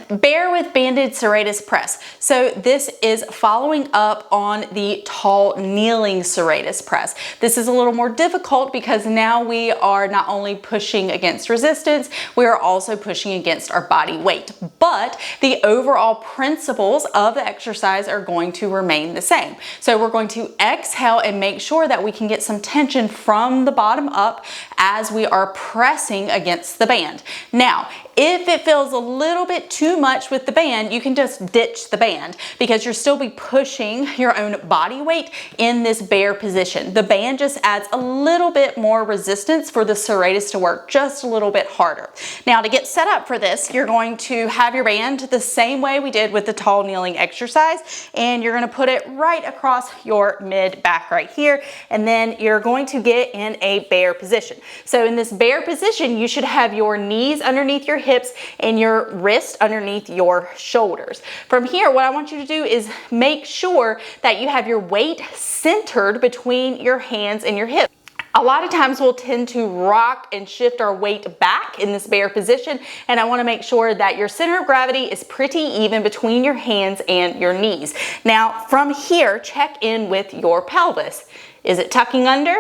Bear with banded serratus press. So this is following up on the tall kneeling serratus press. This is a little more difficult because now we are not only pushing against resistance, we are also pushing against our body weight. But the overall principles of the exercise are going to remain the same. So we're going to exhale and make sure that we can get some tension from the bottom up as we are pressing against the band. Now, if it feels a little bit too much with the band, you can just ditch the band because you'll still be pushing your own body weight in this bear position. The band just adds a little bit more resistance for the serratus to work just a little bit harder. Now, to get set up for this, you're going to have your band the same way we did with the tall kneeling exercise, and you're going to put it right across your mid back right here, and then you're going to get in a bear position. So in this bear position, you should have your knees underneath your hips and your wrist underneath your shoulders. From here, what I want you to do is make sure that you have your weight centered between your hands and your hips. A lot of times we'll tend to rock and shift our weight back in this bear position, and I want to make sure that your center of gravity is pretty even between your hands and your knees. Now, from here, check in with your pelvis. Is it tucking under?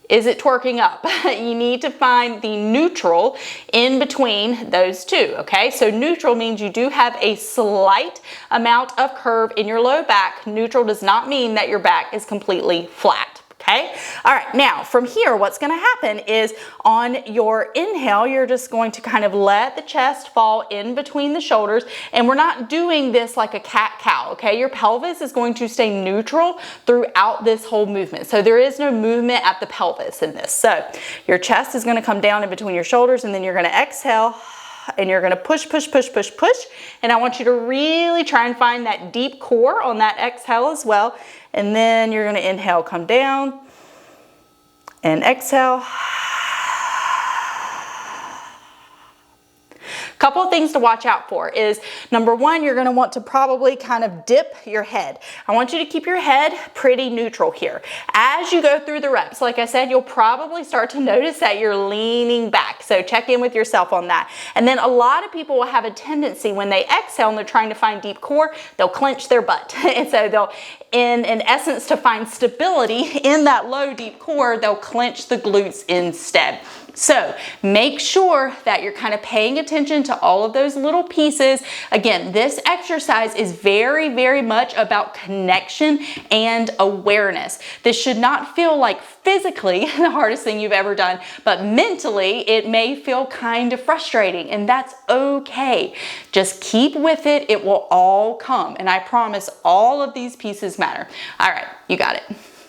Is it twerking up? You need to find the neutral in between those two, okay? So neutral means you do have a slight amount of curve in your low back. Neutral does not mean that your back is completely flat. Okay. All right. Now from here, what's going to happen is on your inhale, you're just going to kind of let the chest fall in between the shoulders. And we're not doing this like a cat-cow. Okay. Your pelvis is going to stay neutral throughout this whole movement. So there is no movement at the pelvis in this. So your chest is going to come down in between your shoulders, and then you're going to exhale. And you're going to push, push, push, push, push. And I want you to really try and find that deep core on that exhale as well. And then you're going to inhale, come down, and exhale. Couple of things to watch out for is, number one, you're going to want to probably kind of dip your head. I want you to keep your head pretty neutral here. As you go through the reps, like I said, you'll probably start to notice that you're leaning back. So check in with yourself on that. And then a lot of people will have a tendency when they exhale and they're trying to find deep core, they'll clench their butt. And so they'll, in essence, to find stability in that low deep core, they'll clench the glutes instead. So make sure that you're kind of paying attention to all of those little pieces. Again, this exercise is very, very much about connection and awareness. This should not feel like physically the hardest thing you've ever done, but mentally it may feel kind of frustrating, and that's okay. Just keep with it. It will all come. And I promise all of these pieces matter. All right, you got it.